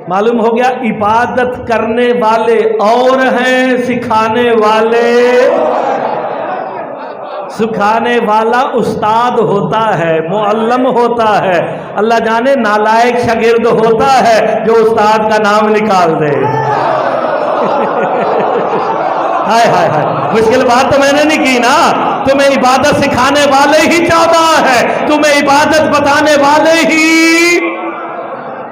معلوم ہو گیا عبادت کرنے والے اور ہیں، سکھانے والے سکھانے والا استاد ہوتا ہے، معلم ہوتا ہے، اللہ جانے نالائق شاگرد ہوتا ہے جو استاد کا نام نکال دے۔ ہائے ہائے ہائے، مشکل بات تو میں نے نہیں کی نا، تمہیں عبادت سکھانے والے ہی 14 ہے، تمہیں عبادت بتانے والے ہی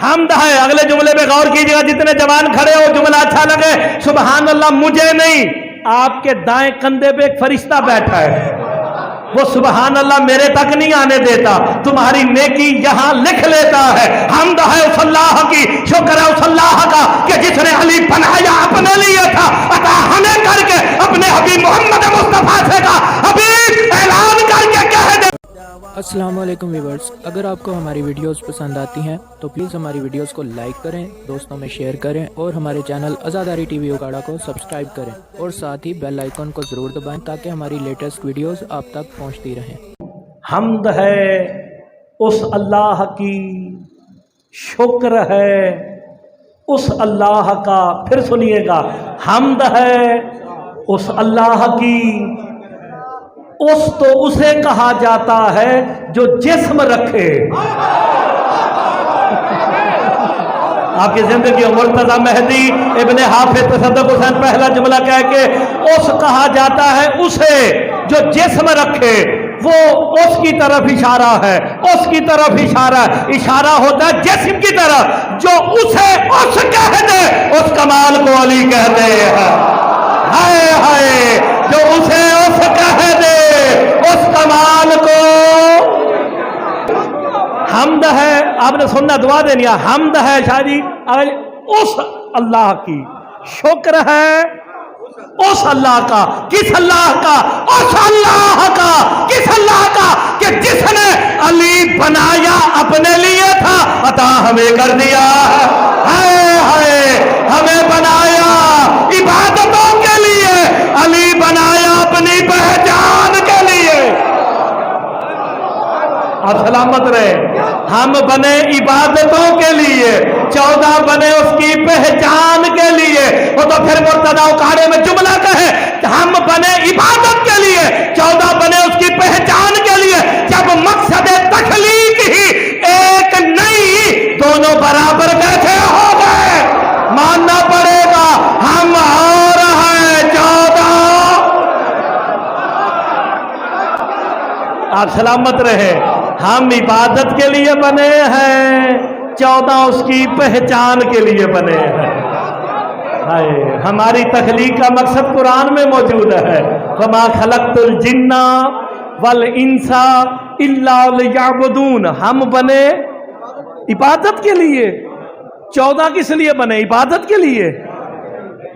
حمد ہے۔ اگلے جملے پہ غور کیجئے گا، جتنے جوان کھڑے ہو جملہ اچھا لگے، سبحان اللہ مجھے نہیں، آپ کے دائیں کندھے پہ ایک فرشتہ بیٹھا ہے، وہ سبحان اللہ میرے تک نہیں آنے دیتا، تمہاری نیکی یہاں لکھ لیتا ہے۔ حمد ہے اس اللہ کی، شکر ہے اس اللہ کا کہ جس نے علی بنایا اپنے لیے تھا، عطا ہمیں کر کے اپنے حبیب محمد مصطفیٰ سے کا حبیب اعلان کر کے کہہ دے۔ السلام علیکم ویورز، اگر آپ کو ہماری ویڈیوز پسند آتی ہیں تو پلیز ہماری ویڈیوز کو لائک کریں، دوستوں میں شیئر کریں اور ہمارے چینل عزاداری ٹی وی اکاڑا کو سبسکرائب کریں اور ساتھ ہی بیل آئیکن کو ضرور دبائیں تاکہ ہماری لیٹسٹ ویڈیوز آپ تک پہنچتی رہیں۔ حمد ہے اس اللہ کی، شکر ہے اس اللہ کا، پھر سنیے گا، حمد ہے اس اللہ کی، اس تو اسے کہا جاتا ہے جو جسم رکھے۔ آپ کی زندگی مرتضی مہدی ابن حافظ تصدق حسین پہلا جملہ کہہ کے اس کہا جاتا ہے اسے جو جسم رکھے، وہ اس کی طرف اشارہ ہے، اس کی طرف اشارہ ہوتا ہے جسم کی طرف، جو اسے اس کہہ دے اس کمال کو علی کہتے ہیں۔ ہائے ہائے، جو اسے اس کہہ دے اس کمال کو حمد ہے۔ آپ نے سننا دعا دینی ہے، حمد ہے شاہدی اس اللہ کی، شکر ہے اس اللہ کا، کس اللہ کا؟ اس اللہ کا، کس اللہ کا کہ جس نے علی بنایا اپنے لیے تھا، عطا ہمیں کر دیا ہے۔ ہائے ہائے، ہمیں بنایا عبادتوں کے لیے، علی بنایا اپنی پہچان کے لیے۔ آپ سلامت رہے، ہم بنے عبادتوں کے لیے، 14 بنے اس کی پہچان کے لیے۔ وہ تو پھر مرتضی اکاڑے میں جملہ کہے کہ ہم بنے عبادت کے لیے، 14 بنے اس کی پہچان کے لیے۔ جب مقصد تخلیق ہی ایک نہیں، دونوں برابر کیسے ہو گئے؟ ماننا پڑے گا ہم اور ہیں 14۔ آپ سلامت رہے، ہم عبادت کے لیے بنے ہیں، 14 اس کی پہچان کے لیے بنے ہیں۔ ہماری تخلیق کا مقصد قرآن میں موجود ہے، وَمَا خَلَقْتُ الْجِنَّ وَالْإِنسَ إِلَّا لِيَعْبُدُونَ۔ ہم بنے عبادت کے لیے، 14 کس لیے بنے؟ عبادت کے لیے،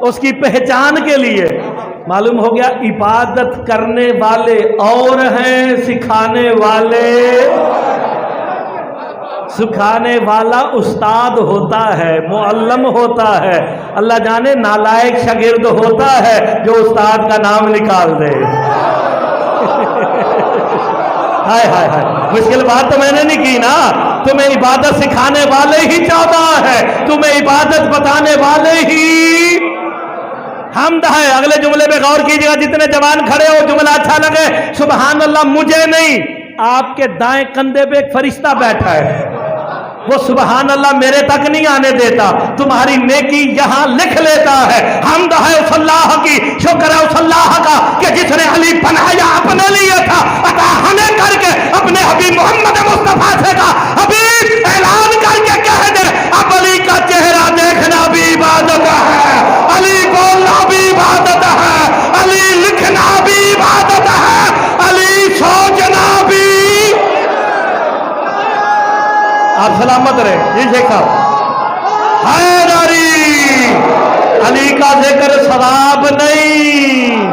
اس کی پہچان کے لیے۔ معلوم ہو گیا عبادت کرنے والے اور ہیں، سکھانے والے سکھانے والا استاد ہوتا ہے، معلم ہوتا ہے، اللہ جانے نالائق شاگرد ہوتا ہے جو استاد کا نام نکال دے۔ ہائے ہائے ہائے، مشکل بات تو میں نے نہیں کی نا، تمہیں عبادت سکھانے والے ہی 14 ہے، تمہیں عبادت بتانے والے ہی حمد ہے۔ اگلے جملے پہ غور کیجئے گا، جتنے جوان کھڑے ہو جملہ اچھا لگے، سبحان اللہ مجھے نہیں، آپ کے دائیں کندھے پہ ایک فرشتہ بیٹھا ہے، وہ سبحان اللہ میرے تک نہیں آنے دیتا، تمہاری نیکی یہاں لکھ لیتا ہے۔ حمد ہے اس اللہ کی، شکر ہے اس اللہ کا کہ جس نے علی بنایا اپنے لیے تھا، عطا ہمیں کر کے اپنے حبیب محمد مصطفیٰ سے کا حبیب اعلان کر کے کہہ دے، اب علی کا چہرہ دیکھنا بھی عبادت ہے، علی بولنا بھی عبادت ہے، علی لکھنا بھی عبادت ہے، علی سوچنا بھی۔ آپ سلامت رہے، یہ دیکھا حیدری، علی کا ذکر ثواب نہیں۔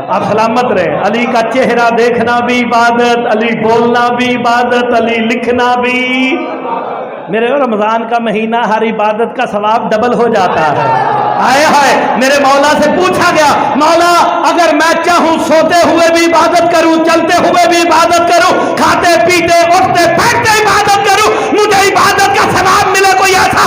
آپ سلامت رہے، علی کا چہرہ دیکھنا بھی عبادت، علی بولنا بھی عبادت، علی لکھنا بھی۔ میرے رمضان کا مہینہ ہر عبادت کا ثواب ڈبل ہو جاتا ہے۔ آئے ہائے، میرے مولا سے پوچھا گیا، مولا اگر میں چاہوں سوتے ہوئے بھی عبادت کروں، چلتے ہوئے بھی عبادت کروں، کھاتے پیتے اٹھتے بیٹھتے عبادت کروں، مجھے عبادت کا ثواب ملے، کوئی ایسا